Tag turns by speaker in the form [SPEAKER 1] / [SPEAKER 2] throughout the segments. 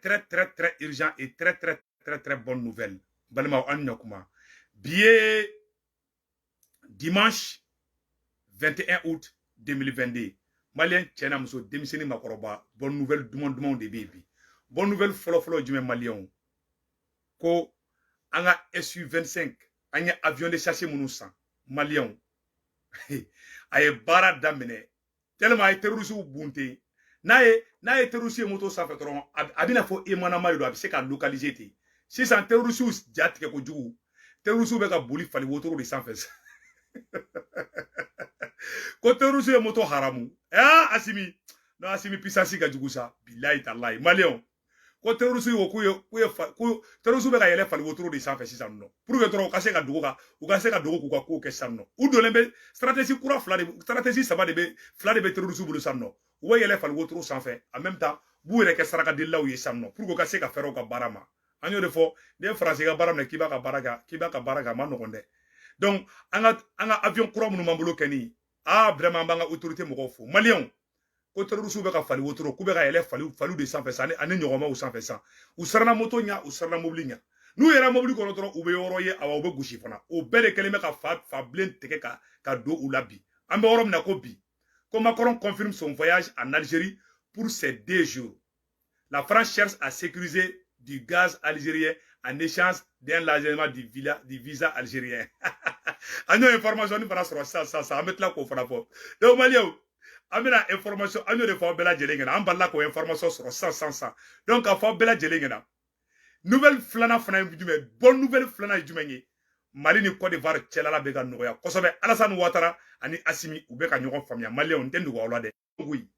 [SPEAKER 1] très urgent et très bonne nouvelle. Balma Anyakuma. Billet dimanche 21 août 2022. Malien Tchena Muso démissionné Makoroba. Bonne nouvelle demande de baby. Bonne nouvelle follow du même malien. Ko anga SU-25 anga avion de chasse Mounousan. Malien. Aye bara damene. Tellement ay terroriste ou bunte. Naye terroriste moto sa fetron. Abina fo emana marido abise ka localiser te. Si c'est un terroriste jatike ko jugu. Terroriste be ka boli fali wotoro de sanfes. Ko terroriste moto haramu. Asimi. No asimi pisasi ka jugu sa. Billahi tallahi. Malien. Ko terroriste wo ku terroriste be ka yele fali wotoro de sanfes sisan no. Pour que toro ka se ka dugu ka u ka se ka dugu ku ka ko ke sanno. U dolembe stratégie kura fla de stratégie saba de be fla de be terroriste bulu sanno. Ou yele fali wotoro sanfes en même temps bu yere ke saraka dilla u ye sanno pour que ka se ka fero ka barama. Anyo de fo des français ka baram ne kiba ka baraga ma nokonde. Donc anga avion kura munu mambulo keni vraiment banga autorité mo fo malien ko terroriste be ka fali wotoro ku be ka yele falu de sanfes ani nyogoma u sanfes u sarana moto nya u sarana mobili nya nu yera mobili ko toro u be yoro ye awa u be gushi fana o be de keleme ka fa blen teke ka do u labi ambe orom na ko bi ko Macron confirme son voyage en Algérie pour ces 2 jours. La France cherche à sécuriser du gaz algérien en échange d'un largement du visa algérien. Agno information ni fana soro ça amet la ko fana fo. Donc malio amena information agno de fo bela jelengena amballa ko information soro 100. Donc a fo bela jelengena. Nouvelle flana fana jume bonne nouvelle flana jumenye. Mali ni Côte d'Ivoire chelala be ga noya. Kosobe Alassane Ouattara ani Assimi ube ka nyogon famia malien ndendu wa wala de. Oui.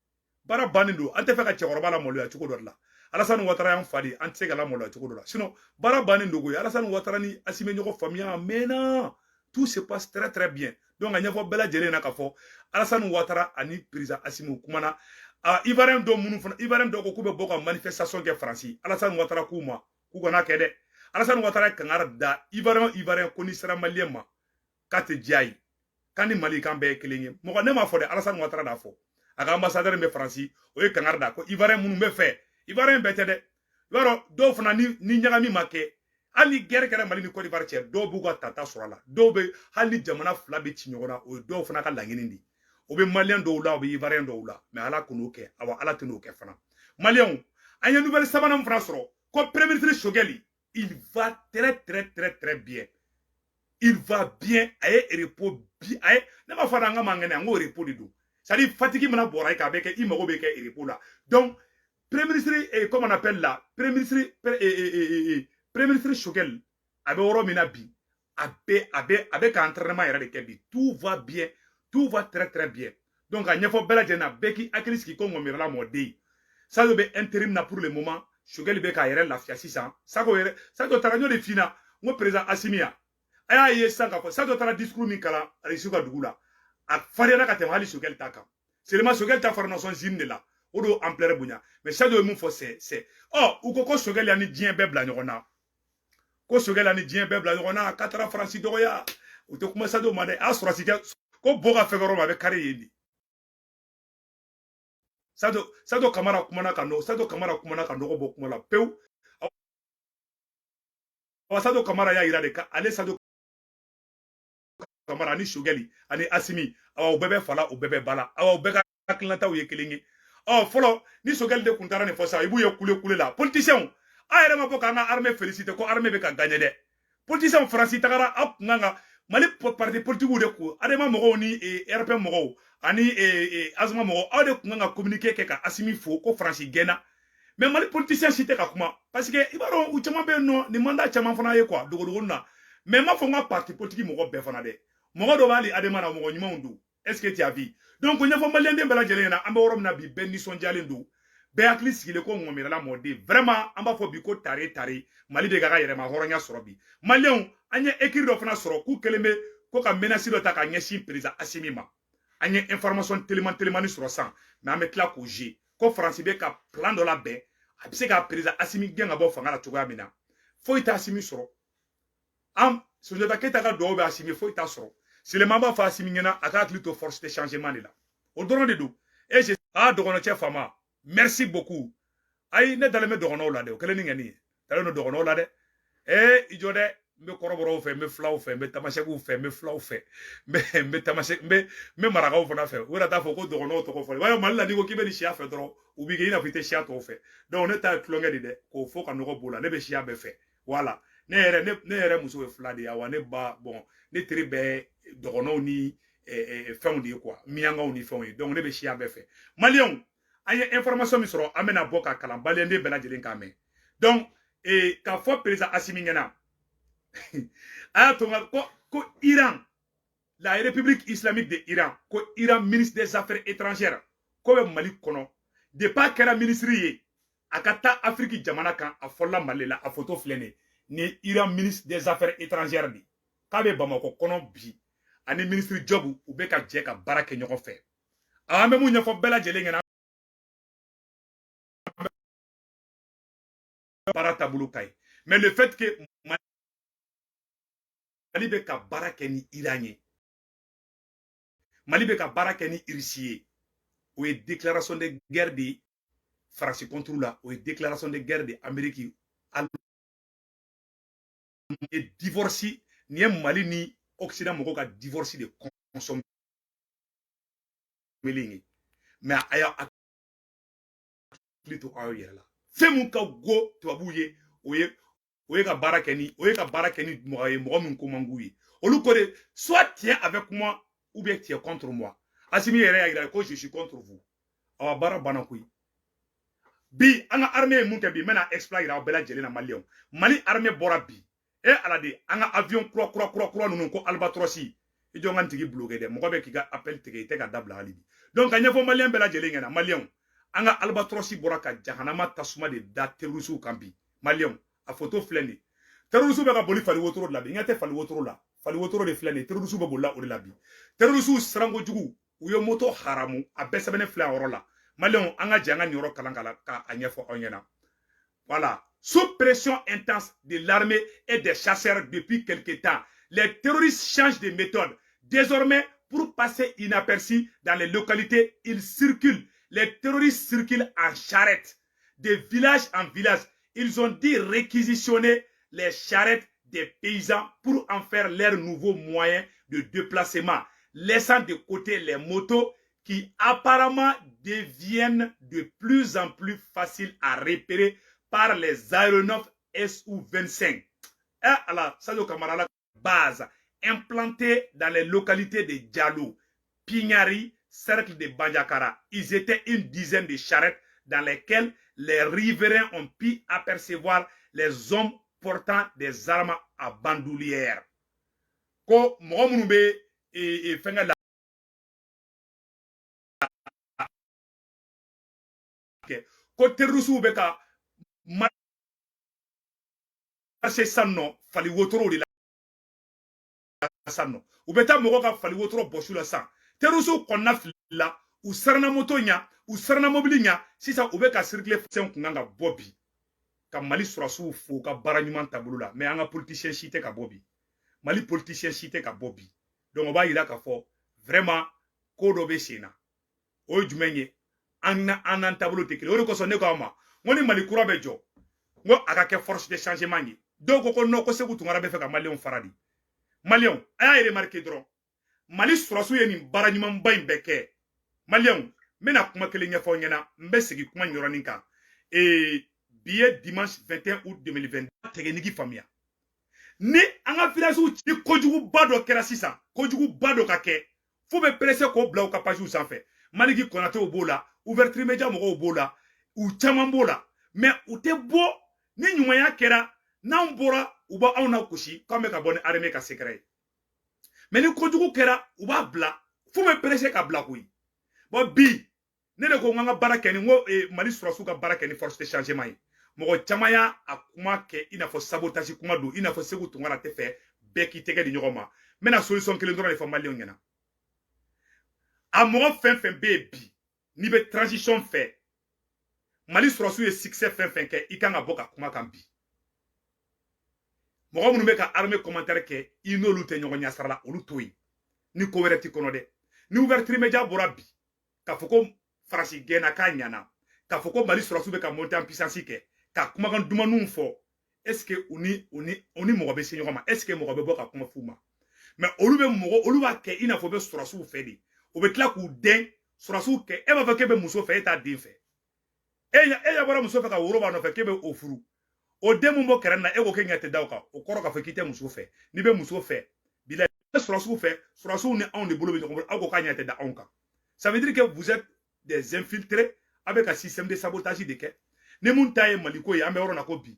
[SPEAKER 1] Bara banindo ante fe ka chekoroba la molo ya chuko dodla. Alassane Ouattara yang fadi ante ga la molo ya chuko dodla. Sinon bara banindo go Alassane Ouattara ni Assimi nyogon famia mena tout se passe très bien. Donc anya fo bela jele na ka fo Alassane Ouattara ani président Assimi kumana Ivoirien do munu fana Ivoirien do ko kube boka manifestation ke France. Alassane Ouattara kuma ku gona kede. Alassane Ouattara kangara da Ivoirien koni sera malien ma kate jai kandi Mali kan be kelenye mo ne ma fo de Alassane Ouattara da fo aga ambassadeur me France o ye kangara da ko Ivoirien munu be fe Ivoirien bete de yoro do fana ni nyagami make ali guerre kera Mali ni Côte d'Ivoire che do buga tata sorala do be hali jamana fla be chinyona o do fana ka langini ndi o be malien do la o be Ivoirien do la mais ala kuno ke awa ala tino ke fana malien anya nouvelle sabana France ro ko premier ministre Shogeli il va très bien. Il va bien. Aye repos bien. Aye ne ma fara nga mangene ngo repos di do. Ça dit fatigue mana boray ka beke imogo beke repos là. Donc premier ministre comment on appelle là, premier ministre Choguel abe oro mina bi. Abe ka entraînement yera de kebi. Tout va bien. Tout va très bien. Donc a nyefo bela jena beki akris ki ko ngomira mode. Ça doit être intérim na pour le moment. Shogel be ka yere lafia 600 sako yere sako taranyo de fina ngo président Assimia aya ye sanga ko sako tara discours min kala risuka dugula a fariana ka temali Shogel taka seulement Shogel ta formation zine la odo ampleur bunya mais ça doit mun fo c'est ou ko Shogel ya ni dien bebla nyona ko Shogel ya ni dien bebla nyona 4 francs doya o to kuma ça do mande asura sika ko boga fegoro ma be kare yendi Sado kamara kumana kano bo kumala peu. Sado kamara ya ira de ka ale sado kamara ni Shogeli ani Assimi awa bebe fala o bebe bala awa bega klanta o yekelingi. Follow ni Shogeli de kuntara ne fosa ibu ye kule la politicien ayere ma boka na armée félicité ko armée be ka gagner de. Politicien français tagara ap nganga Mali parti politique de ko adema mogo ni RP mogo ani azma mogo ade kunga communiquer ke ka Assimi fo ko France gena mais Mali politicien cité ka kuma parce que ibaro u chama be no ni mandat chama fana ye quoi dogo na mais ma fo nga parti politique mogo be fana de mogo do bali adema na mogo nyuma ndu est-ce que tu as vu donc on y a fa malien de bela jele na amba worom na bi ben ni son jale ndu be akli sigile ko ngomira la mode vraiment amba fo bi ko tare Mali de gaga yere ma horonya sorobi malien anya écrit do fana soro ku keleme ko ka menace do ta ka nyeshi président Assimi ma anya information tellement ni soro sans mais amet la ko G ko France be ka plan de la baie abise ka président Assimi genga bo fanga la tuga mina fo ita Assimi soro am so je ta keta ka do be Assimi fo ita soro si le mamba fa Assimi ngena aka klito force de changement là au doron de do et je dogono che fama merci beaucoup ay ne daleme dogono la de o kele ni ngani daleme dogono la de ijode mbe koroboro fe mbe flaw fe mbe tamasheku fe mbe flaw fe mbe tamashe mbe maragaw fana fe wala ta fo ko dogono to ko fo wayo malla ni ko kibe ni shia fe dro ubi ge ina fite shia to fe donc ne ta klonge de ko fo ka no ko bula ne be shia be fe voilà ne ere muso e flade ya wa ne ba bon ne tri be dogono ni fɛnw de ye quoi miyangaw ni fɛnw ye donc ne bɛ siya bɛɛ fɛ maliyɛnw an ye information min sɔrɔ an bɛna bɔ ka kalan baliyɛnden bɛɛ lajɛlen k'a mɛn donc k'a fɔ président Assimi ɲɛna a y'a to ko Iran la République islamique de Iran ko Iran ministre des affaires étrangères ko bɛ Mali kɔnɔ depuis a kɛra ministre ye a ka taa Afrique jamana kan a fɔla Mali la a photo filɛ nin ni Iran ministre des affaires étrangères de k'a bɛ Bamakɔ kɔnɔ bi ani ministre Job u bɛ ka jɛ ka baara kɛ ɲɔgɔn fɛ an bɛ mun ɲɛfɔ bɛɛ lajɛlen ɲɛna baara taabolo ka ɲi mais le fait que Mali bɛ ka baara kɛ ni Iran ye Mali bɛ ka baara kɛ ni Russie ye o ye déclaration de guerre de France contre la o ye déclaration de guerre de Amérique et divorce ni ye Mali ni Occident mɔgɔw ka divorce de consommer mais a y'a hakili to aw yɛrɛ la fɛn mun ka go tubabuw ye o ye ka baara kɛ ni mɔgɔ ye mɔgɔ min ko man d'u ye olu ko de soit tiens avec moi ou bien tiens contre moi Assimi yɛrɛ y'a yira ko je suis contre vous awa baara banna koyi bi an ka armée ye mun kɛ bi n bɛna exploit yira aw bɛɛ lajɛlen na maliyɛnw Mali armée bɔra bi ala de an ka avion kura ninnu ko Albatros i jɔ n ka n tigi bloqué dɛ mɔgɔ bɛ k'i ka appel tigɛ i tɛ ka dabila hali bi donc ka ɲɛfɔ maliyɛn bɛɛ lajɛlen ɲɛna maliyɛnw an ka Albatros bɔra ka jahanama tasuma de da terroriste kan bi maliyɛnw a photo filɛ nin terroriste bɛ ka boli fali wotoro de la bi n ɲɛ tɛ fali wotoro la fali wotoro de filɛ nin terroriste bɛ bolila o de la bi terroriste sirankojugu u ye moto haramu a bɛɛ sɛbɛnnen filɛ a yɔrɔ la maliyɛnw an ka jɛ an ka nin yɔrɔ kalan k'a ɲɛfɔ aw ɲɛna voilà. Sous pression intense de l'armée et des chasseurs depuis quelque temps, les terroristes changent de méthode. Désormais, pour passer inaperçus dans les localités, ils circulent. Les terroristes circulent en charrette, de village en village. Ils ont dit réquisitionner les charrettes des paysans pour en faire leur nouveau moyen de déplacement, laissant de côté les motos qui apparemment deviennent de plus en plus faciles à repérer par les aéronefs Su-25. Alors, Sadio Kamara, la base implantée dans les localités de Diallo, Pignari, cercle de Bandiakara. Ils étaient une dizaine de charrettes dans lesquelles les riverains ont pu apercevoir les hommes portant des armes à bandoulière. Ko Mohamoube et Fenga ko terroristes bɛ ka marché sanno fali wotoro de la sanno u bɛ taa mɔgɔ ka fali wotoro bɔsu la san terroristes kɔnɔna filila u sarana moto ɲa u sarana mobili ɲa sisan u bɛ ka circuler fɛn kun kan ka bɔ bi ka Mali sɔrɔsiw fo ka baara ɲuman taabolo la mais an ka politicien si tɛ ka bɔ bi Mali politicien si tɛ ka bɔ bi donc o b'a yira k'a fɔ vraiment ko dɔ bɛ sen na o ye jumɛn ye an n'an taabolo tɛ kelen o de kosɔn ne k'aw ma n ko ni Mali kura bɛ jɔ n ko a ka kɛ force de changement ye dɔw ko non ko Sékou Tunkara bɛ fɛ ka maliyɛnw fara di maliyɛnw a y'a remarqué dɔrɔn Mali sɔrɔsiw ye nin baara ɲumanba in bɛɛ kɛ maliyɛnw n bɛna kuma kelen ɲɛfɔ aw ɲɛna n bɛ segin kuma in yɔrɔnin kan bi ye dimanche 21 août 2022 tɛgɛnigi faamuya ni an ka village ci kojuguba dɔ kɛra sisan kojuguba dɔ ka kɛ fo bɛ presse k'o bila u ka page sanfɛ Maliki Konatew b'o la Ouverture Media mɔgɔw b'o la u caman b'o la mais u tɛ bɔ ni ɲumanya kɛra n'anw bɔra u b'a anw na gosi k'an bɛ ka bɔ ni armée ka secret ye mais ni kojugu kɛra u b'a bila fo bɛ presse ka bila koyi bon bi ne de ko n ka baara kɛ ni n ko Mali sɔrɔsiw ka baara kɛ ni force de changement ye mɔgɔ caman y'a kuma kɛ i n'a fɔ sabotage kuma don i n'a fɔ Sékou Tunkara tɛ fɛ bɛɛ k'i tɛgɛ di ɲɔgɔn ma n bɛna solution kelen dɔrɔn de fɔ maliyɛnw ɲɛna a mɔgɔ fɛn fɛn bɛ yen bi n'i bɛ transition fɛ Mali sɔrɔsiw ye succès fɛn fɛn kɛ i kan ka bɔ ka kuma kan bi mɔgɔ minnu bɛ ka armée commentaire kɛ i n'olu tɛ ɲɔgɔn ɲɛ sira la olu to yen ni ko wɛrɛ t'i kɔnɔ dɛ ni Ouverture Media bɔra bi k'a fɔ ko Faransi gɛnna k'a ɲana k'a fɔ ko Mali sɔrɔsiw bɛ ka monter en puissance kɛ ka kumakan dumanw fɔ est-ce que uni mɔgɔ bɛ se ɲɔgɔn ma est-ce que mɔgɔ bɛ bɔ ka kuma f'u ma mais olu b'a kɛ i n'a fɔ bɛ sɔrɔsiw fɛ de o bɛ tila k'u dɛn sɔrɔsiw kɛ e b'a fɔ k'e bɛ muso fɛ e t'a den fɛ e ya bɔra muso fɛ ka woro b'a nɔfɛ k'e bɛ o furu o den mun bɔ kɛrɛ na e ko k'e ɲɛ tɛ da o kan o kɔrɔ k'a fɔ k'i tɛ muso fɛ n'i bɛ muso fɛ bila sɔrɔsiw fɛ sɔrɔsiw ni anw de bolo bɛ ɲɔgɔn bolo aw ko k'a ɲɛ tɛ da anw kan ça veut dire que vous êtes des infiltrés a bɛ ka système de sabotage de kɛ ni mun ta ye Maliko ye an bɛ yɔrɔ na ko bi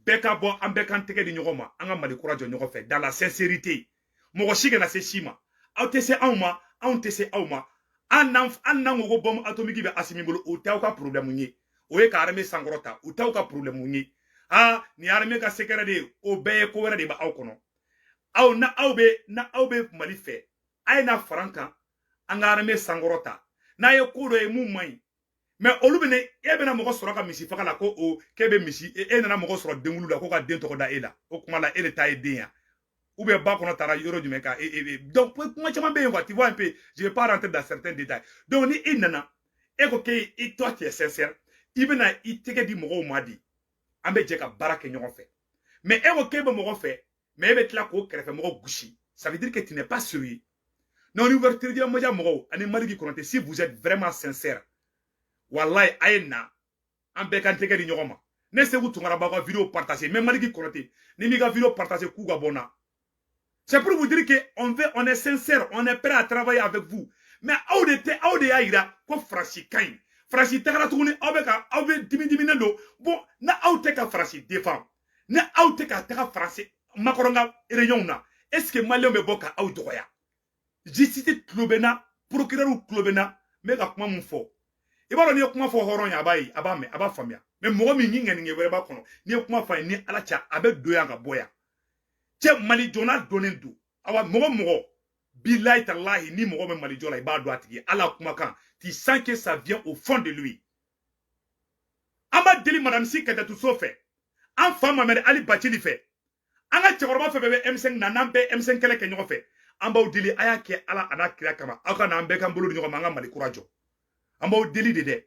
[SPEAKER 1] bɛɛ ka bɔ an bɛɛ k'an tɛgɛ di ɲɔgɔn ma an ka Mali kura jɔ ɲɔgɔn fɛ dans la sincérité mɔgɔ si kana se si ma aw tɛ se anw ma anw tɛ se aw ma an n'an ko ko bombe atomique bɛ Asimi bolo o t'aw ka problème ye o ye ka armée sankɔrɔta o t'aw ka problème ye ni armée ka secret de ye o bɛɛ ye ko wɛrɛ de bɛ aw kɔnɔ aw bɛ Mali fɛ a ye na fara an kan an ka armée sankɔrɔta n'a ye ko dɔ ye mun man ɲi mais olu bɛ e bɛna mɔgɔ sɔrɔ ka misi faga la ko o k'e bɛ misi e nana mɔgɔ sɔrɔ denwulu la ko ka den tɔgɔ da e la o kuma la e de ta ye den ya ou bien ba kɔnɔ taara yɔrɔ jumɛn ka donc kuma caman bɛ yen quoi tu vois un peu je vais pas rentrer dans certains détails donc ni i nana e ko que toi tu es sincère i bɛna i tɛgɛ di mɔgɔw ma di an bɛ jɛ ka baara kɛ ɲɔgɔn fɛ mais e ko k'e bɛ mɔgɔ fɛ mais e bɛ tila k'o kɛrɛfɛ mɔgɔ gosi ça veut dire que tu n'es pas sérieux non ni ouverture di moja mɔgɔw ani Maliki Konate si vous êtes vraiment sincère wallahi a ye na an bɛɛ kan tɛgɛ di ɲɔgɔn ma ne Seku Tunkara b'aw ka vidéo partager mais Maliki Konate ni m'i ka vidéo partager k'u ka bɔ na c'est pour vous dire que on est sincère on est prêt à travailler avec vous mais aw de y'a yira ko Faransi ka ɲi Faransi tagara tuguni aw bɛ dimi-diminen don bon na aw tɛ ka Faransi défend ni aw tɛ ka taga Faransi Macron ka réunion na est-ce que Maliens bɛ bɔ ka aw dɔgɔya justice tulo bɛ na procureur tulo bɛ na n bɛ ka kuma mun fɔ i b'a dɔn n'i ye kuma fɔ hɔrɔn ye a b'a ye a b'a mɛn a b'a faamuya mais mɔgɔ min ni ŋaniŋɛ wɛrɛ b'a kɔnɔ n'i ye kuma fɔ a ye ni Ala cɛ a bɛ don yan ka bɔ yan cɛ Mali jɔna donnen don awa mɔgɔ bilahi talahi ni mɔgɔ bɛ Mali jɔ la i b'a dɔn a tigi Ala kumakan tu sens que ça vient au fond de lui an b'a deli madame Si Kɛtɛtu so fɛ an fa Mamɛdi Ali Bacili fɛ an ka cɛkɔrɔba fɛ bɛɛ bɛ M5 na n'an bɛɛ M5 kɛlɛ kɛ ɲɔgɔn fɛ an b'aw deli a y'a kɛ Ala a n'a kira kama aw ka na an bɛɛ k'an bolo di ɲɔgɔn ma an ka Mali kura jɔ an b'aw deli de dɛ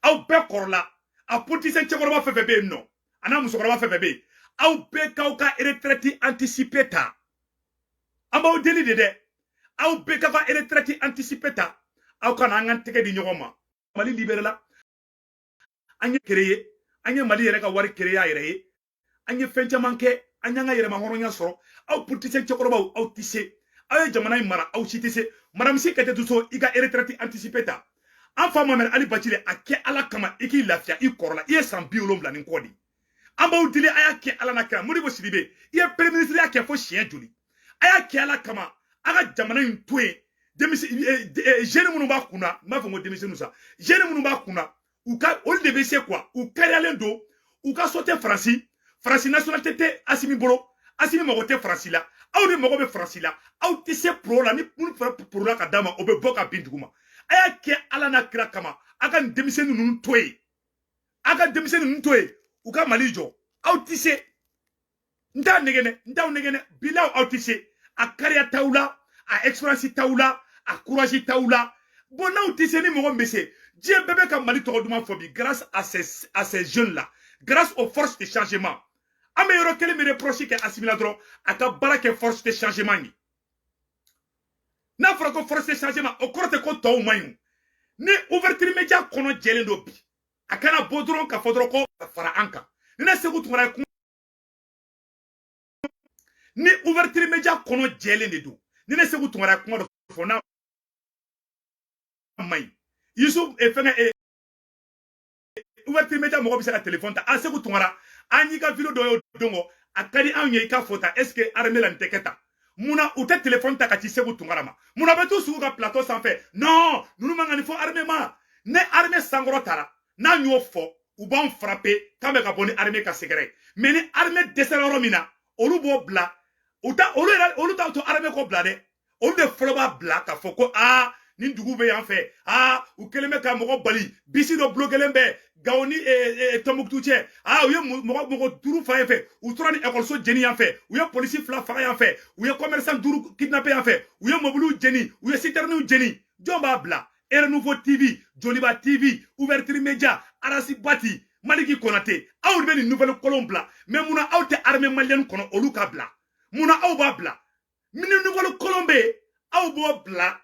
[SPEAKER 1] aw bɛɛ kɔrɔla a politicien cɛkɔrɔba fɛ bɛɛ bɛ yen nɔ a n'a musokɔrɔba fɛ bɛɛ bɛ yen aw bɛɛ k'aw ka retraite anticipée ta an b'aw deli de dɛ aw bɛɛ k'aw ka retraite anticipée ta aw ka na an ka tɛgɛ di ɲɔgɔn ma Mali libéré la an ye créé an ye Mali yɛrɛ ka wari créé a yɛrɛ ye an ye fɛn caman kɛ an y'an ka yɛrɛma hɔrɔnya sɔrɔ aw politicien cɛkɔrɔbaw aw tɛ se aw ye jamana in mara aw si tɛ se madame Si Kɛtɛtu so i ka retraite anticipée ta an fa Mamɛdi Ali Bacili a kɛ Ala kama i k'i lafiya i kɔrɔla i ye san 70 ni kɔ de an b'aw deli a y'a kɛ Ala na kira Modibo Sidibe i ye premier ministre y'a kɛ fo siɲɛ joli a y'a kɛ Ala kama a ka jamana in to yen jeune minnu b'a kunna n b'a fɔ ko denmisɛnninw sa jeune minnu b'a kunna olu de bɛ se quoi u kariyalen don u ka so tɛ Faransi nationalité tɛ Asimi bolo Asimi mago tɛ Faransi la aw de mago bɛ Faransi la aw tɛ se pro la ni minnu fara pro la ka d'a ma o bɛ bɔ ka bin duguma a y'a kɛ Ala n'a kira kama a ka denmisɛnnin ninnu to yen a ka denmisɛnnin ninnu to yen u ka Mali jɔ aw tɛ se n t'a nɛgɛnɛ bilaw aw tɛ se a kariya t'aw la a expérience t'aw la a courage t'aw la bon n'aw tɛ se ni mɔgɔ min bɛ se diɲɛ bɛɛ bɛ ka Mali tɔgɔ duman fɔ bi grâce à ces jeunes là grâce aux forces de changement an bɛ yɔrɔ kelen min reproche kɛ Asimi la dɔrɔn a ka baara kɛ force de changement ye n'a fɔra ko force de changement o kɔrɔ tɛ ko tɔw man ɲi ni ouverture média kɔnɔ jɛlen don bi a kana bɔ dɔrɔn ka fɔ dɔrɔn ko fara an kan ni ne Seku Tunkara ye ni ouverture média kɔnɔ jɛlen de don ni ne Seku Tunkara ye kuma dɔ fɔ n'a man ɲi Yusuf fɛngɛ ouverture média mɔgɔ bɛ se ka téléphone ta a Seku Tunkara an y'i ka vidéo dɔ ye o don a ka di anw ye i ka fɔ ta est ce que armée la nin tɛ kɛ tan munna u tɛ téléphone ta ka ci Seku Tunkara ma munna bɛ t'u sigi u ka plateau sanfɛ non ninnu man kan nin fɔ armée ma ne armée sankɔrɔ tara n'an y'o fɔ u b'anw frapper k'an bɛ ka bɔ ni armée ka secret mais ni armée dɛsɛra yɔrɔ min na olu b'o bila olu t'a to armée k'o bila dɛ olu de fɔlɔ b'a bila k'a fɔ ko nin dugu bɛ yan fɛ u kɛlen bɛ ka mɔgɔ bali bisi dɔ bloquelen bɛ Gao ni Tombouctou cɛ u ye mɔgɔ 5 fa yan fɛ u tora ni école jeni yan fɛ u ye polisi 2 faga yan fɛ u ye commerçant 5 kidnappé yan fɛ u ye mobiliw jeni u ye citernes jeni jɔn b'a bila Air Nouveau TV Joliba TV ouverture média Arasi Bati, Maliki Konate, aw be ni nouvelle colombe bla, mais muna aw te armée malienne kono olu ka bla. Muna aw ba bla. Mini nouvelle colombe, aw bo bla.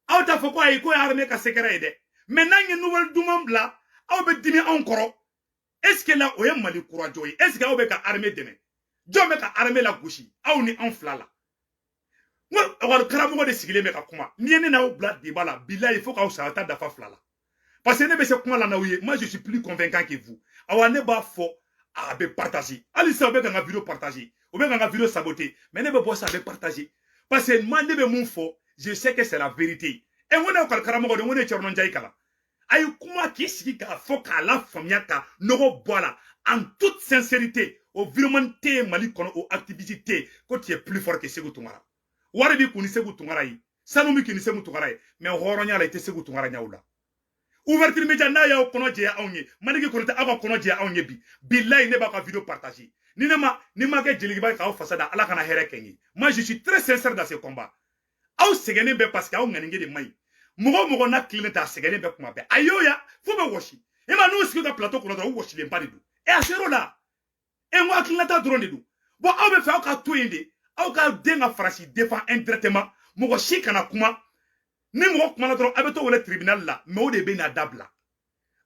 [SPEAKER 1] Aw ta foko ay ko armée ka secret ide. Maintenant une nouvelle dumam bla, aw be dimi encore. Est-ce que là oye Mali courage est-ce que aw be ka armée deme? Jo be ka armée la gauche, aw ni en flala. Moi awal karamo de sigile me ka kuma. Ni ene na aw bla di bala, billahi il faut ka aw sa ta dafa flala. Parce que ne be se kuma la na ouye, moi je suis plus convaincant que vous. Awa ne ba fo a be partager. Ali sa be ka nga vidéo partager. Ou be ka nga vidéo saboter, mais ne be bo sa be partager. Parce que moi ne be mon fo, je sais que c'est la vérité. Et on a kal karamo de on est chornon jay kala. Ay kuma ki sigi ka fo ka la famia ka no bola en toute sincérité au virmonté Mali kono au activité quand tu es plus fort que Sékou Toungara. Wari bi kuni Sékou Toungara yi. Sanu mi kini Sékou Toungara yi, mais horonya la ite Sékou Toungara nyaula. Ouverture média na ya kono je ya onye maniki kono ta aba kono je ya onye bi billahi ne ba ka vidéo partager ni ma ke jeli ba ka fasada ala kana here kenyi. Moi je suis très sincère dans ce combat. Aw segene be parce que aw nganinge de mai mugo na clean ta segene be kuma be ayoya fo be woshi e ma no ski ka plateau kono do woshi le mbali du e a zero là e mo clean ta drone du bo aw be fa aw ka to inde aw ka denga frashi défend indirectement mugo shi kana kuma ni mo kuma na dro abeto wala tribunal la mais o de be na dabla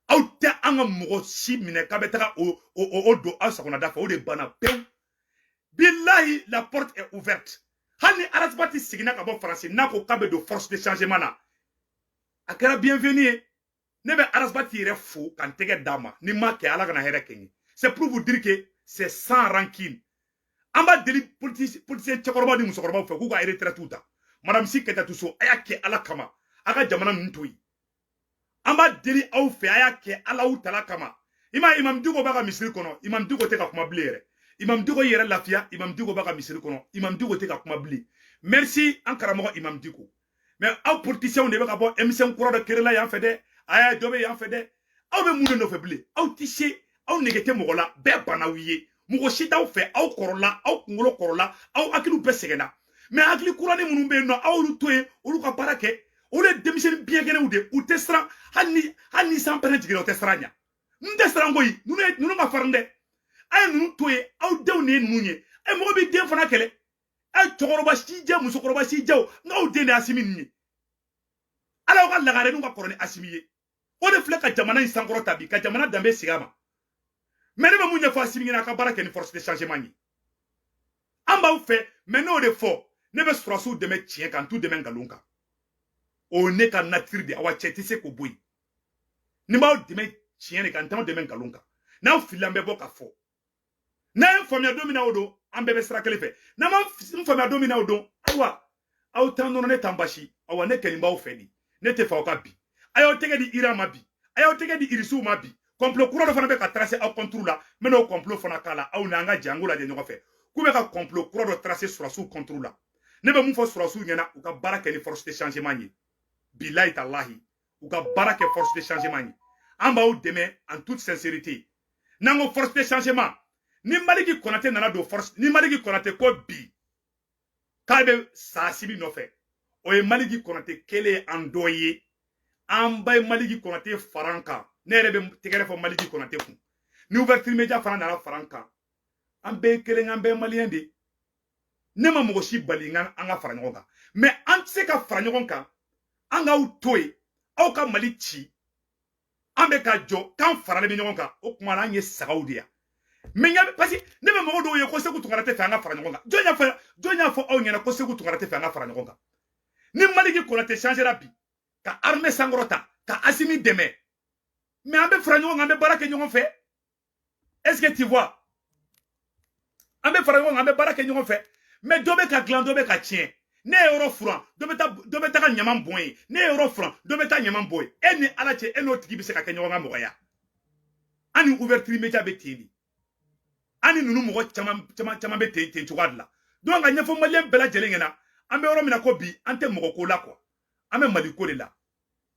[SPEAKER 1] aw te anga mugo shi mine ka betaka o do aw sakona dafa o de bana pew billahi la porte est ouverte. Hani Arasbati sigina ka bo français nako kabe de force de changement na akara bienvenue ne be Arasbati re fou kan tege dama ni ma ke ala kana here kenyi. C'est pour vous dire que c'est sans rancune. Amba deli politicien chakoroba ni musokoroba fe ku ga retraite tuta madame Siketa Tuso ayake ala kama aka jamana ntui amba deli au fe ayake ala utala kama imam dugo baka misiri kono imam dugo te ka kuma blere imam dugo yere lafia imam dugo baka misiri kono imam dugo te ka kuma bli merci en karamo imam dugo mais au politicien on de baka bo emission kuro de kerela ya fede aya dobe ya fede au be muno no fe bli au tissé au negete mogola be banawiye mugo shita au fe au korola au ngolo korola au akilu be segena mais akili kurani munun be no awru toye olu ka barake o le demission bien gene ude ou tesra hanni sans pene jigiro tesranya ndesra ngoyi nunu ma farnde ay nunu toye aw dew ne nunye ay mo bi den fana kele ay togoroba sije musokoroba sijew ngaw den asimi ni ala ka lagare nu ka koroni asimiye o de fleka jamana isankoro tabi ka jamana dambe sigama mais ne be munye fa asimi na ka barake ni force de changement ni amba ou fait mais no de fort ne be surasu de me tien kan tout de men galunka o ne ka nature de awa cheti se ko boy ni ba de me tien kan tan de men galunka na filambe boka fo na famia domina odo ambe sra kelefe na ma famia domina odo awa aw tan no ne tambashi awa ne kelimba o fedi ne te fa o ka bi ayo tege di irama bi ayo tege di irisu ma bi complot kuro do fana be ka tracer aw contrôle la mais no complot fana kala aw na nga jangula de nyoko fe ku be ka complot kuro do tracer sur sous contrôle la ne be mu fo sur sous nyana u ka baraka ni force de changement ni billahi tallahi u ka baraka force de changement ni amba o deme en toute sincérité nango force de changement ni Maliki Konate nana do force ni Maliki Konate ko bi kalbe sa sibi no fe o e Maliki Konate kele andoye amba Maliki Konate faranka ne rebe tegere fo Maliki Konate ku ni ouverture média fana nana faranka ambe kele ngambe malien de ne ma mogo shi balinga anga faranyoga mais an se ka faranyoga anga utoy au ka Mali chi ambe ka jo kan farale bi nyonga o kuma na nye saudia mais parce que ne me mogo do ye ko Sékou Toungara te fa anga faranyoga jonya fo o nyana ko Sékou Toungara te fa anga faranyoga ni Maliki Konate changera bi ka armée sangrota ka Assimi deme mais ambe faranyoga ambe barake nyongo fe est-ce que tu vois ambe faranyoga ambe barake nyongo fe mais dobe ka gland dobe ka tien ne euro franc dobe ta ka nyaman boy ne euro franc dobe ta nyaman boy eni alache eno tigi bi se ka kenyo nga moya ani ouverture média be tini ani nunu mo chama be tini chugadla donc anya fo malien bela jelengena ambe euro mina ko bi ante mo ko la quoi ame maliko le la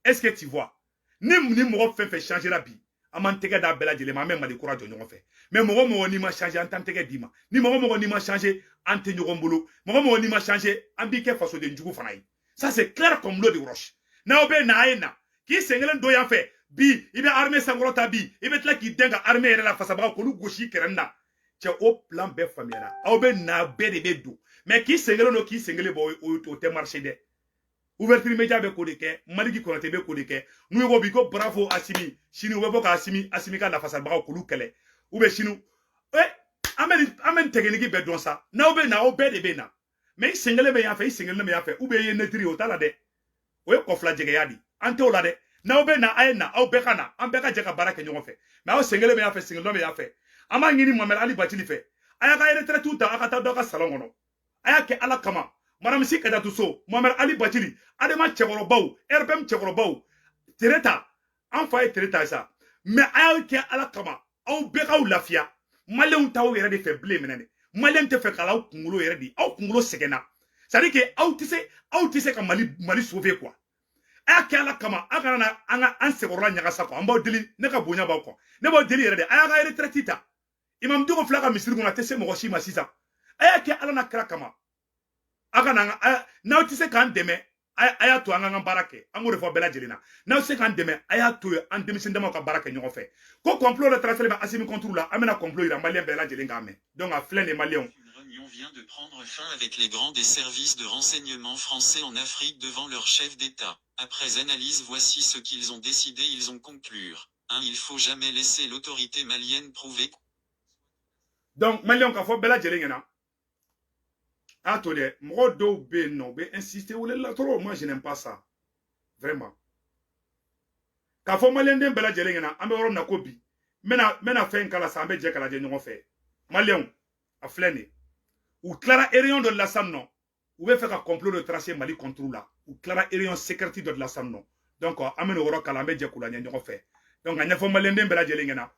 [SPEAKER 1] est-ce que tu vois ni mo fait changer la bi amantege da bela jele ma me maliko ra jonyo fe mais mo ni ma changer antantege dima ni mo ni ma changer ante nyogombolo mo ni ma changer ambike faso de njugu fanayi ça c'est clair comme l'eau de roche na obe na aina ki sengelen do ya fe bi ibe armée sangorota bi ibe tla ki denga armée yɛrɛ la fasaba ko lu gosi kɛrɛnda cɛ o plan bɛɛ faamuyara aw bɛ na bɛɛ de bɛ don mais k'i sengelen no k'i sengelen bɔ o tɛ marché dɛ ouverture média bɛ ko de kɛ Maliki Konate bɛ ko de kɛ n'u ko bi ko bravo Asimi sini u bɛ bɔ ka Asimi ka lafasabagaw k'olu kɛlɛ ou bien sini an bɛ technique bɛɛ dɔn sa n'aw bɛ na aw bɛɛ de bɛ na mais i sengelen bɛ yan fɛ i sengelen bɛ yan fɛ ou bien i ye netiri o t'a la dɛ o ye kɔfila jɛgɛya di an tɛ o la dɛ n'aw bɛ na a ye na aw bɛɛ ka na an bɛɛ ka jɛ ka baara kɛ ɲɔgɔn fɛ mais aw sengelen bɛ yan fɛ sengelen bɛ yan fɛ an b'a ɲini Mohamed Ali Bacili fɛ a y'a ka retraite ta a ka taa dɔ ka salon kɔnɔ a y'a kɛ Ala kama Madame Si Kadatou Sow Mohamed Ali Bacili adama cɛkɔrɔbaw RPM cɛkɔrɔbaw tere ta an fa ye tere ta sa mais a y'a kɛ Ala kama aw bɛɛ k'aw lafiya maliyɛnw t'aw yɛrɛ de fɛ bilen minɛ dɛ maliyɛn tɛ fɛ k'aw kunkolo yɛrɛ di aw kunkolo sɛgɛnna c'est à dire que aw tɛ se ka Mali sauver quoi a y'a kɛ Ala kama a kana na an sɛgɛrɛla ɲagasa quoi an b'aw deli ne ka bonya b'aw kɔ ne b'aw deli yɛrɛ de a y'a ka retraite ta Imam Dogo fila ka misiri kɔnɔ a tɛ se mɔgɔ si ma sisan a y'a kɛ Ala na kira kama a kana n'aw tɛ se k'an dɛmɛ a y'a to an ka baara kɛ an k'o de fɔ bɛɛ lajɛlen na n'aw tɛ se k'an dɛmɛ a y'a to an denmisɛn damaw ka baara kɛ ɲɔgɔn fɛ ko complot de tracé bɛ Assimi contre la an bɛna complot yira maliyɛn bɛɛ lajɛlen k'a mɛn donc a filɛ nin maliyɛnw.
[SPEAKER 2] Une réunion vient de prendre fin avec les grands des services de renseignement français en Afrique devant leur chef d'État. Après analyse, voici ce qu'ils ont décidé. Ils ont conclu. 1. Il faut jamais laisser l'autorité malienne prouver.
[SPEAKER 1] Donc maliyɛnw k'a fɔ bɛɛ lajɛlen ɲɛna a to dɛ mɔgɔ dɔw bɛ yen nɔ u bɛ insister o la trop moi je n'aime pas ça vraiment k'a fɔ maliyɛnden bɛɛ lajɛlen ɲɛna an bɛ yɔrɔ min na ko bi n bɛna fɛn kala sa an bɛ jɛ ka lajɛ ɲɔgɔn fɛ maliyɛnw a filɛ nin ye u tilara réunion dɔ de la sisan nɔ u bɛ fɛ ka complot de tracer Mali contre la u tilara réunion secrète dɔ de la sisan nɔ donc an bɛ nin yɔrɔ kala an bɛ jɛ k'u lajɛ ɲɔgɔn fɛ donc a ɲɛfɔ maliyɛnden bɛɛ lajɛlen ɲɛna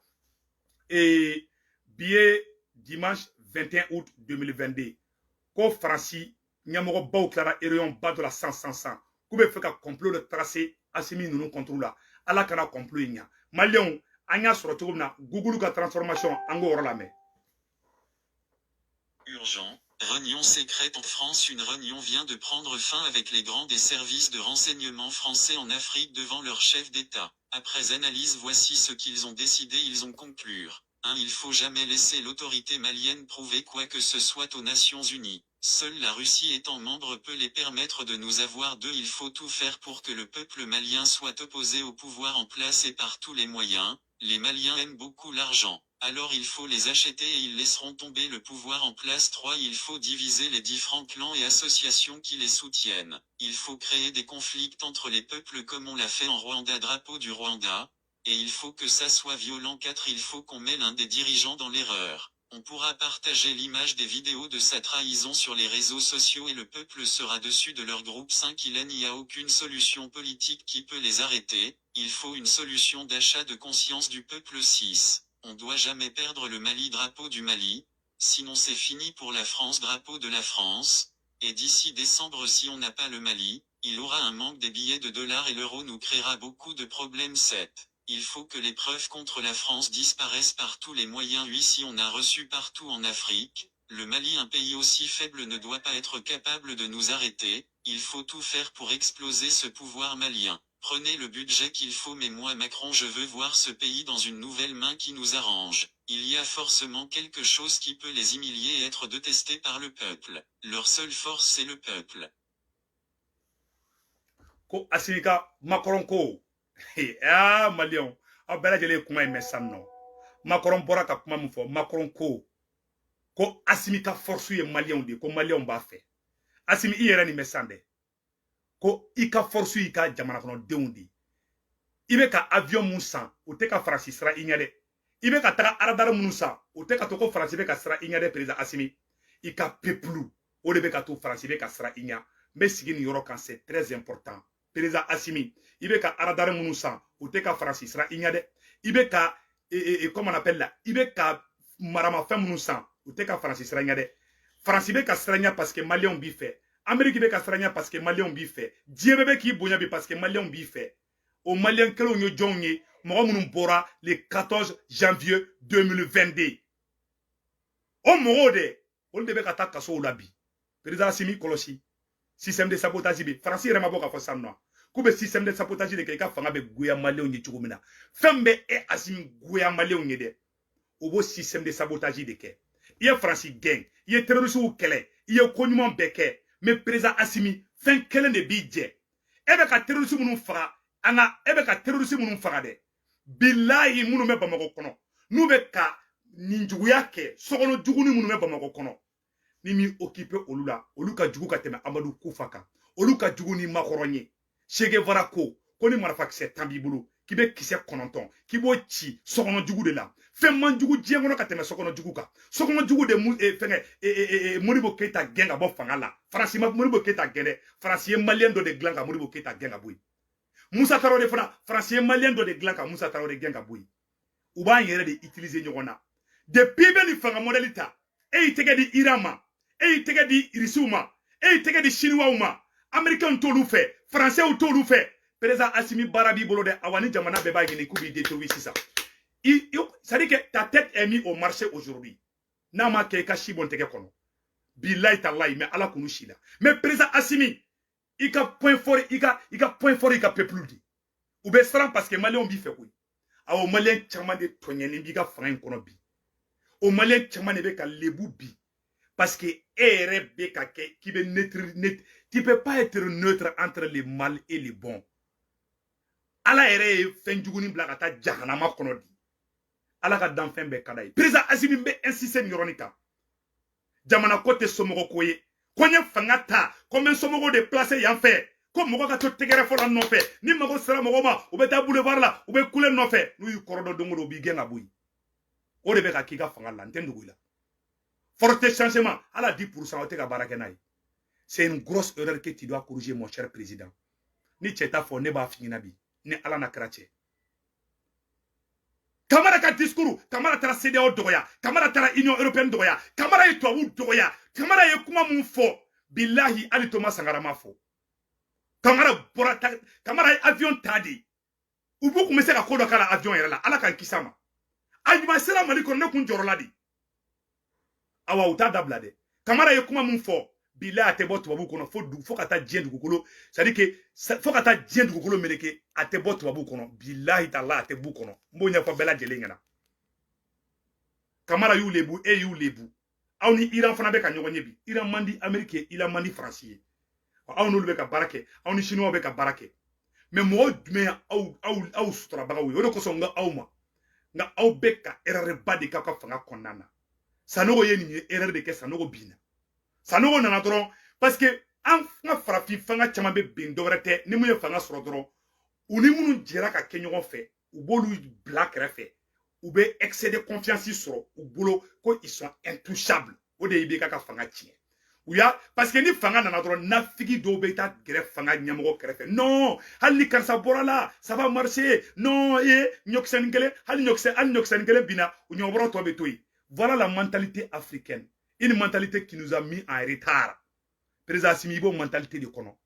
[SPEAKER 1] bi ye dimanche 21 août 2022 ko Faransi ɲɛmɔgɔbaw tilara réunion ba dɔ la san k'u bɛ fɛ ka complot de tracer Assimi ninnu contre la Ala kana complot in ɲa maliyɛnw an y'a sɔrɔ cogo min na Google ka transformation an k'o yɔrɔ lamɛn.
[SPEAKER 2] Urgent. Réunion secrète en France. Une réunion vient de prendre fin avec les grands des services de renseignement français en Afrique devant leur chef d'État. Après analyse, voici ce qu'ils ont décidé. Ils ont conclu. 1. Il faut jamais laisser l'autorité malienne prouver quoi que ce soit aux Nations Unies. Seule la Russie étant membre peut les permettre de nous avoir. 2. Il faut tout faire pour que le peuple malien soit opposé au pouvoir en place et par tous les moyens. Les Maliens aiment beaucoup l'argent. Alors il faut les acheter et ils laisseront tomber le pouvoir en place. 3. Il faut diviser les différents clans et associations qui les soutiennent. Il faut créer des conflits entre les peuples comme on l'a fait en Rwanda. Drapeau du Rwanda. Et il faut que ça soit violent. 4. Il faut qu'on mêle un des dirigeants dans l'erreur. On pourra partager l'image des vidéos de sa trahison sur les réseaux sociaux et le peuple sera dessus de leur groupe. 5. Il n'y a aucune solution politique qui peut les arrêter. Il faut une solution d'achat de conscience du peuple. 6. On doit jamais perdre le Mali. Drapeau du Mali. Sinon c'est fini pour la France. Drapeau de la France. Et d'ici décembre, si on n'a pas le Mali, il aura un manque des billets de dollars et l'euro nous créera beaucoup de problèmes. 7. Il faut que les preuves contre la France disparaissent par tous les moyens. 8. Si on a reçu partout en Afrique, le Mali, un pays aussi faible, ne doit pas être capable de nous arrêter. Il faut tout faire pour exploser ce pouvoir malien. Prenez le budget qu'il faut, mais moi Macron je veux voir ce pays dans une nouvelle main qui nous arrange. Il y a forcément quelque chose qui peut les humilier et être détesté par le peuple. Leur seule force c'est le peuple.
[SPEAKER 1] Ko Asika Macron ko ah maliyɛnw aw bɛɛ lajɛlen ye kuma in mɛn sisan nɔ Macron bɔra ka kuma min fɔ Macron ko Assimi ka force ye maliyɛnw de ye ko maliyɛnw b'a fɛ Assimi i yɛrɛ nin bɛ sisan dɛ ko i ka force y'i ka jamana kɔnɔdenw de i bɛ ka avion mun san o tɛ ka Faransi sira i ɲɛ dɛ i bɛ ka taga aradari minnu san o tɛ ka to ko Faransi bɛ ka sira i ɲɛ dɛ président Assimi i ka peuple o de bɛ ka to Faransi bɛ ka sira i ɲɛ n bɛ sigi nin yɔrɔ kan c'est très important président Assimi i bɛ ka aradari minnu san o tɛ ka Faransi sira i ɲɛ dɛ i bɛ ka comment on appelle là i bɛ ka maramafɛn minnu san o tɛ ka Faransi sira i ɲɛ dɛ Faransi bɛ ka sira i ɲɛ parce que maliyɛnw b'i fɛ Amérique bɛ ka sira i ɲɛ parce que maliyɛnw b'i fɛ diɲɛ bɛɛ bɛ k'i bonya bi parce que maliyɛnw b'i fɛ o maliyɛn kelenw ye jɔnw ye mɔgɔ minnu bɔra le 14 janvier 2022 o mɔgɔw de olu de bɛ ka taa kasow la bi président Assimi kɔlɔsi système de sabotage bi Faransi yɛrɛ ma bɔ ka fɔ sisan nɔ kube système de sabotage de ke ka fanga be goya malien ni cogo mina fembe e asimi goya malien ni de obo système de sabotage de ke iye France gang iye terroriste ou kele iye konyuma beke mais président Assimi fin kelen de bidje ebe ka terroriste munu faga anga ebe ka terroriste munu faga de billahi munu me Bamako kono nu be ka ninjuguya ke sokono juguni munu me Bamako kono ni mi occupé olula oluka jugu ka teme Amadou Koufaka oluka jugu ni makoronye Che Guevara ko ni marafa kise tambibulu kibe kise kononton kibo chi sokono jugu de la femman jugu diengono ka teme sokono jugu ka sokono jugu de Modibo Keita genga bo fangala France ma Modibo Keita gende France malien do de glanga Modibo Keita genga boy Moussa Traoré fana France malien do de glanga Moussa Traoré genga boy uba yere de utiliser nyogona depuis ben ni fanga modalita e itege di Irama e itege di Irisuma e itege di Chinois Américain tolu fait français ou tolu fait président Assimi Barabi bolo de awani jamana beba gini kubi détruit ça ça dit que ta tête est mise au marché aujourd'hui nama ke ka shibon tege kono billahi tallahi mais ala kunu shila mais président Assimi ika point fort ika point fort ika pepludi ou be sran parce que malien bi fait koy awo malien chama de tonyeni bi ga fran kono bi o malien chama ne be ka lebu bi parce que RB qui veut neutre, tu peux pas être neutre entre les mal et les bons. Ala ere fenjuguni blagata jahanama konodi. Ala ka danfen be kadai. Président Assimi be insisté nironika. Jamana kote somogo koye. Konye fangata, comme somogo déplacé yan fait. Comme mogo ka to tegere fola no fait. Ni mago sera mogo ma, ou be ta boulevard la, ou be kule no fait. Nou yu korodo dongo bi genga bui. O de be ka kiga fangala, ntendu la. Forte changement, à la 10%, c'est une grosse erreur que tu dois corriger, mon cher président. Ni tcheta fo ne ba fini nabi, ni ala na krache. Kamara ka discours, kamara tara CDAO doya, kamara tara Union Européenne doya, kamara yi toawu doya, kamara yi kuma mun fo, billahi ali Thomas Sankara ma fo. Kamara bora kamara yi avion tadi. Ubu kumese ka kodo kala avion yere la, ala kan kisama. Ajima sera mali kon ne kun joro di. Awa uta dablade kamara ye kuma mun fo bila ate bot babu kono fo kata dien dugukolo ça dit que fo kata dien dugukolo meleke ate bot babu kono billahi ta'ala ate bu kono mbonya fa bela jelengana kamara yu lebu e yu lebu awni Iran fana be ka nyogonye bi Iran mandi Amérique ila mandi français awnu be ka barake awni chinois be ka barake mais mo dume aw sutra bagawi o ko so nga awma nga aw be ka erreur badi ka fanga konnana sanogo ye ni erreur de ke sanogo bina sanogo nana dron parce que an nga farafi fanga chama be bin dorete ni mu ye fanga soro dron ou ni munu jera ka kenyon fait ou bolu black refait ou be excès de confiance soro ou bolo ko ils sont intouchables o de ibe ka fanga tien ou ya parce que ni fanga nana dron na figi do be ta gref fanga nyamgo krefe non hali karsa borala ça va marcher non nyoksen gele hali nyoksen gele bina ou nyobro to be toyi. Voilà la mentalité africaine. Une mentalité qui nous a mis en retard. Président Assimi, une mentalité de kono.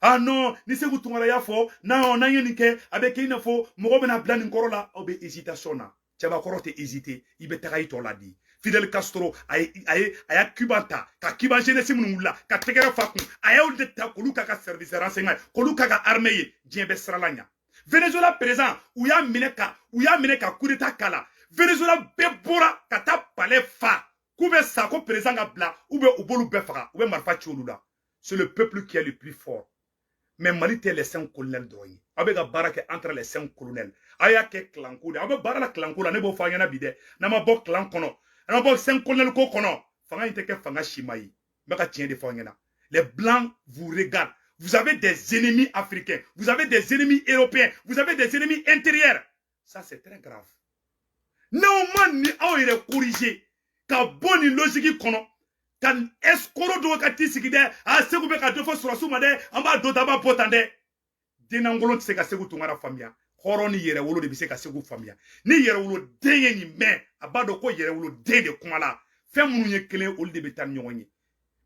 [SPEAKER 1] Ah non, ni se gutungala ya fo, non, na yenike, avec une fo, mogo na blan nkorola, obe hésitation na. Tchaba koro te hésité, ibe tarayi to la di. Fidel Castro, aya Cubanta, ka Cuba jeunesse munula, ka tegere fakun, aya ul de ta koluka ka service renseignement, koluka ka armée, djembe sralanya. Venezuela présent, ou ya mineka coup d'état kala. Venezuela bebora kata palais fa koube sako président bla ou be ubolu befara ou be marfa chulula. C'est le peuple qui est le plus fort. Mais Mali t'es les 5 colonels droit. Avec la barake entre les 5 colonels. Aya ke clanco de avec barala clanco la nebo fanyana bide na ma bo clan kono. Na bo 5 colonels ko kono. Fanga inteke fanga shimai. Meka tien de fanyana. Les blancs vous regardent. Vous avez des ennemis africains, vous avez des ennemis européens, vous avez des ennemis intérieurs. Ça c'est très grave. Néanmoins, ni aw yere corriger ka boni logique kono kan escoro do ka tisiki de a segu be ka defo sura suma de amba do daba potande dinangolo tse ka segu tungara famia horoni yere wolo de bise ka segu famia ni yere wolo denye ni me abado ko yere wolo de kumala femunu ye kelen ol de betan nyonyi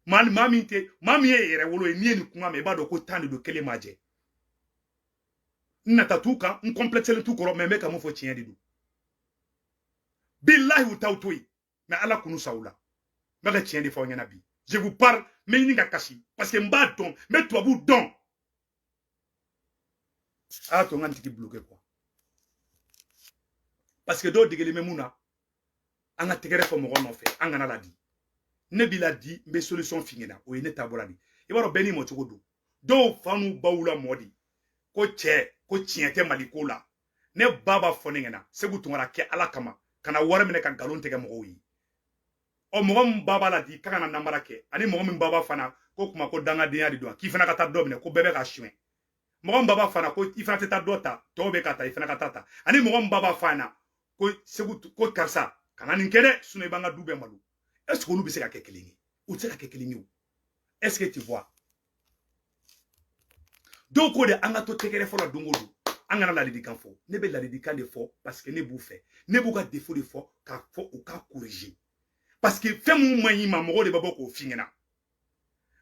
[SPEAKER 1] mami yere wolo e ni kuma me bado ko tande do kele maje natatuka un complexe le tout koro me ka mo fo tien didu billahi utautui mais ala kunu saoula mega tien de fonyana bi je vous parle mais ni kashi parce que mba don mais toi vous don Ah, ton anti bloqué quoi. Parce que d'autres dégâts les mouna, on a tegere comme on fait, on a la dit. Ne bi la dit, mais solution finina, ou ne tabolani. Il va béni mon chocodo. Do fanu baoula modi. Ko tche, ko tiente maliko la. Ne baba fonengena, sebu tungara ke alakama, kana warmene kan galon tege moui. O mom baba la di, kana namara ke, ani mom baba fana, ko kuma ko danga diya di doa, ki fana kata domine, ko bebe ka chuen. Mom baba fana, ko ifana teta dota, tobe kata, ifana katata. Ani mom baba fana, ko sebu ko karsa, kana ninkere, sune banga dube malu. Est-ce qu'on oublie ça kekelingi? Ou c'est la kekelingi? Est-ce que tu vois? Donc, on a tout tegere fo la dongodo. On a la lidikan fo. Ne be la lidikan de fo parce que ne bou fait. Ne bou ka défaut de fo ka fo ou ka corriger. Parce que fait mon mani ma moro de babo ko fingena.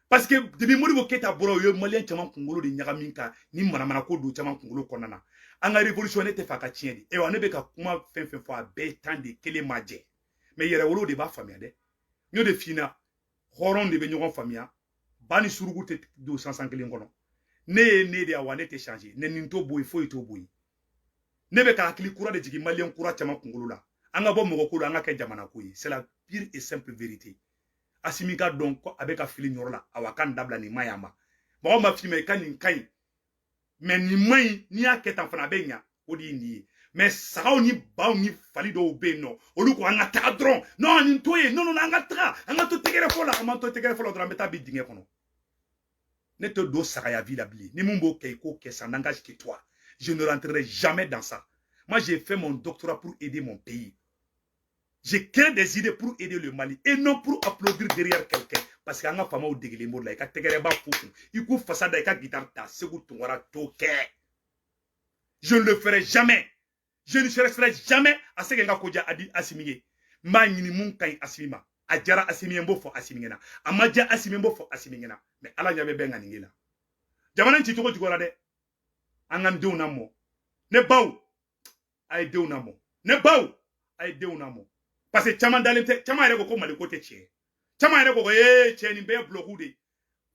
[SPEAKER 1] Parce que depuis mori bo keta boro yo malien chama kungolo de nyagaminka ni manamana ko do chama kungolo konana. An ga révolution ne te fa ka tieni. E wa ne be ka kuma fen fo a be tan de kele maje. Mais yere wolo de ba famia de. Nyo de fina horon de be nyogon famia bani surugu te 200 kelen kono ne de awane te changer ne ninto boy fo ito boy ne be ka akili kura de jigi malien kura chama kungulu la anga bo mogo kulu anga ke jamana koyi c'est la pure et simple vérité asimika donc ko abeka fili nyorola awakan dabla ni mayama ba ma filme kan ni kai mais ni mai ni aketa fana benya odi ni mais saraw ni baw ni fali do be no olu ko anga ta dron non ni toye non anga to tegere fo la anga to tegere fo la dron beta bi dingue kono ne te do sakaya vie la bli ni mumbo keiko que ça n'engage que toi je ne rentrerai jamais dans ça moi j'ai fait mon doctorat pour aider mon pays j'ai créé des idées pour aider le Mali et non pour applaudir derrière quelqu'un parce qu'anga fama o degele mo la ka tegere ba fufu iku fasada ka guitare ta segu tungora toke je ne le ferai jamais. Je ne serai jamais à ce que nga koja adi asimiye. Ma nyini mun kai asimima. Ajara asimiye mbo fo asimingena. Amaja asimiye mbo fo asimingena. Mais ala nyabe benga ningela. Jamana nti toko jigora de. Angam de unamo. Ne baou. Ay de unamo. Ne baou. Ay de unamo. Parce que chama dalente, chama ere ko mali kote chie. Chama ere ko chie ni be blokude.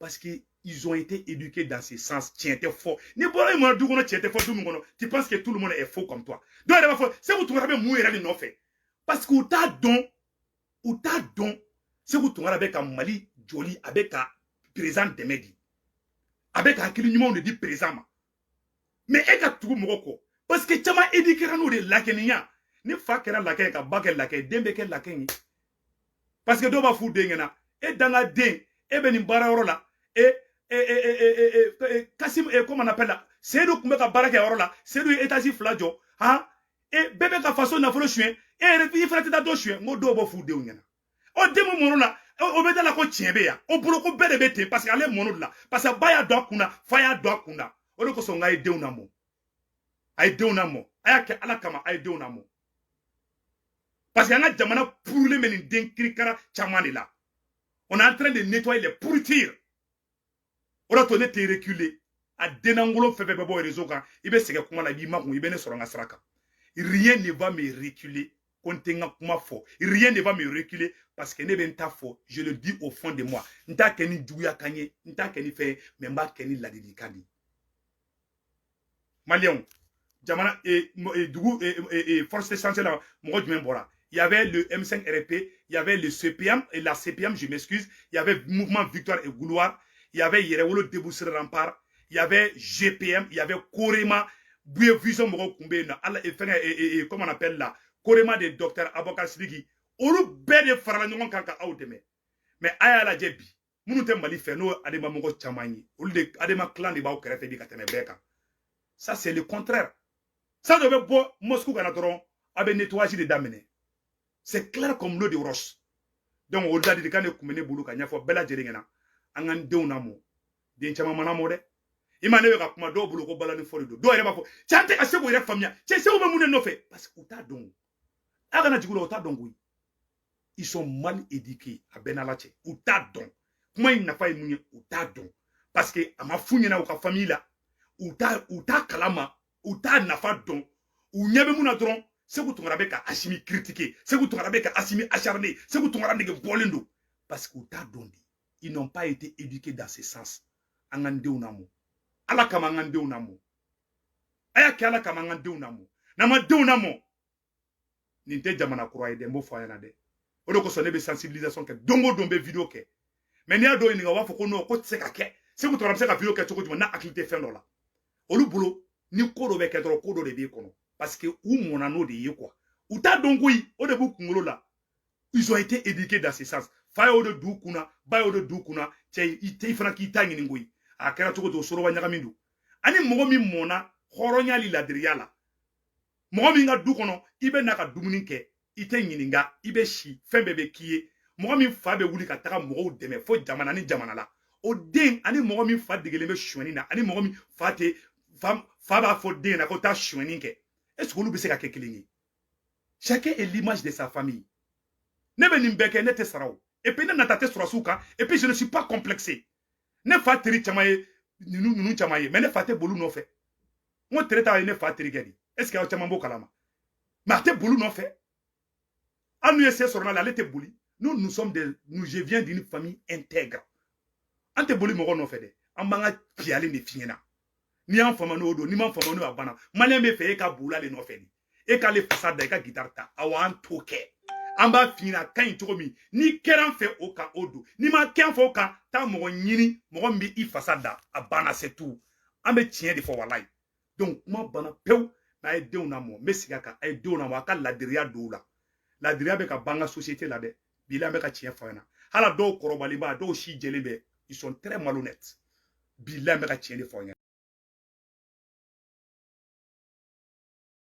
[SPEAKER 1] Parce que ils ont été éduqués dans ce sens. Tiens, t'es faux. Tu penses que tout le monde est faux comme toi. C'est où tu vas mourir à fait. Parce que t'as don, c'est où tu vas avec un Mali joli, avec un présent de Medi. Avec un climat, on dit présent. Mais elle a tout moroko. Parce que tu m'as éduqué à nous de lakenia. Ne fa kera laken ka bakel laken, dembe kel laken. Parce que doba fou dengena. Et dans la deng, et ben imbara rola. Et Kassim, comment on appelle là? C'est nous qui mettons baraka là. C'est nous états-Unis flajo. Hein? Et bébé ka façon na folo chien. Et il faut être do chien. Mo do bo fu de unyana. O demo mono là. O beda la ko tienbe ya. O bolo ko bede bete parce que ale mono là. Parce que baya do kuna, fire do kuna. O ko so ngai de unamo. Ay de unamo. Aya ke ala kama ay de unamo. Parce que nga jamana pour les menin den krikara chamani là. On est en train de nettoyer les pourritures. On a tourné te reculer à denangolo febe bebo réseau kan ibe sege kuma la bi makun ibe ne soronga saraka rien ne va me reculer kontenga kuma fo rien ne va me reculer parce que ne ben ta fo je le dis au fond de moi nta keni duya kanye nta keni fe mais mba keni la dedikani Malion jamana et dugu et force essentielle mo djumen bora il y avait le M5 RP il y avait le CPM et la CPM je m'excuse il y avait mouvement victoire et gouloir. Il y avait Yerewolo Debousser Rempart, il y avait GPM, il y avait Korema, Bouye Vision Moro Kumbe, comment on appelle là, Korema de Dr. Abokar Sidiki, Olu Bede Farlanyon Kanka Aouteme. Mais Aya la Jebi, Mounoute Mali Feno, Adema Mongo Chamani, Olu Adema Clan de Bao Kerefe di Katene Beka. Ça, c'est le contraire. Ça devait beau Moscou Ganatoron, avec nettoyage de Damene. C'est clair comme l'eau de roche. Donc, au-delà de Kane Koumene Boulou Kanyafo, Bella Jeringena. Angan deunamo den chama manamo de imane ka kuma do bulu ko balani fori do ere ba fo chante ka sebo ire famia che sebo me mune no fait parce que uta don aga na jigulo uta don oui ils sont mal éduqués à benalache uta don kuma ina fa munye uta don parce que ama funya na ka famille la uta kalama uta nafa don unyabe muna dron sebo tungara ka asimi critiquer sebo tungara ka asimi acharné sebo tungara ndege bolendo parce que uta don ils n'ont pas été éduqués dans ce sens. Angande unamo. Ala kama angande unamo. aya kala kamanga denw na mo na ma denw na mo nin tɛ jamana kura ye dɛ n b'o fɔ a ɲɛna dɛ o de kosɔn ne bɛ sensibilisation kɛ don o don bɛ video kɛ mais n'i y'a dɔw ɲininka u b'a fɔ ko non ko tɛ se ka kɛ Sékou Touré bɛ se ka video kɛ cogo jumɛn n'a hakili tɛ fɛn dɔ la olu bolo ni ko dɔ bɛ kɛ dɔrɔn ko dɔ de b'e kɔnɔ parce que u mɔnna n'o de ye quoi u t'a dɔn koyi o de b'u kunkolo la ils ont été éduqués dans ce sens fa y'o de d'u kunna ba y'o de d'u kunna cɛ i fana k'i ta ɲini koyi a kɛra cogo to soroba ɲagami don ani mɔgɔ min mɔnna hɔrɔnya ni ladiriya la mɔgɔ min ka du kɔnɔ i bɛ na ka dumuni kɛ i tɛ ɲininka i bɛ si fɛn bɛɛ bɛ k'i ye mɔgɔ min fa bɛ wuli ka taga mɔgɔw dɛmɛ fo jamana ni jamana la o den ani mɔgɔ min fa degelen bɛ suɲɛni na ani mɔgɔ min fa b'a fɔ den na ko taa suɲɛni kɛ est-ce que olu bɛ se ka kɛ kelen ye chacun est l'image de sa famille ne bɛ nin bɛɛ kɛ ne tɛ sara o et puis ne nata tɛ sɔrɔsiw kan et puis je ne suis pas complexé ne fa teri caman ye ninnu caman ye mais ne fa tɛ boli nɔfɛ n ko tere ta ye ne fa terikɛ de est-ce que aw caman b'o kalama mais a tɛ boli nɔfɛ an n'u ye se sɔrɔ la ale tɛ boli nous sommes je viens d'une famille intègre an tɛ boli mɔgɔ nɔfɛ dɛ an b'an ka piyalen de f'i ɲɛna n'i y'an fama n'o don n'i m'an fama n'o a banna maliyɛn bɛ fɛ e ka boli ale nɔfɛ de e k'ale fasa da i ka gitari ta awɔ an t'o kɛ an b'a f'i ɲɛna a ka ɲi cogo min n'i kɛra an fɛ o kan o don n'i ma kɛ an fɛ o kan taa mɔgɔ ɲini mɔgɔ min bɛ i fasa da a banna c'est tout an bɛ tiɲɛ de fɔ walayi donc kuma banna pewu n'a ye denw lamɔ n bɛ segin a kan a ye denw lamɔ a ka ladiriya don u la ladiriya bɛ ka ban an ka société la dɛ bi la an bɛ ka tiɲɛ fɔ an ɲɛna hali a dɔw kɔrɔbalenba a dɔw si jɛlen bɛ ils sont très malhonnêtes bi la an bɛ ka tiɲɛ de fɔ an ɲɛna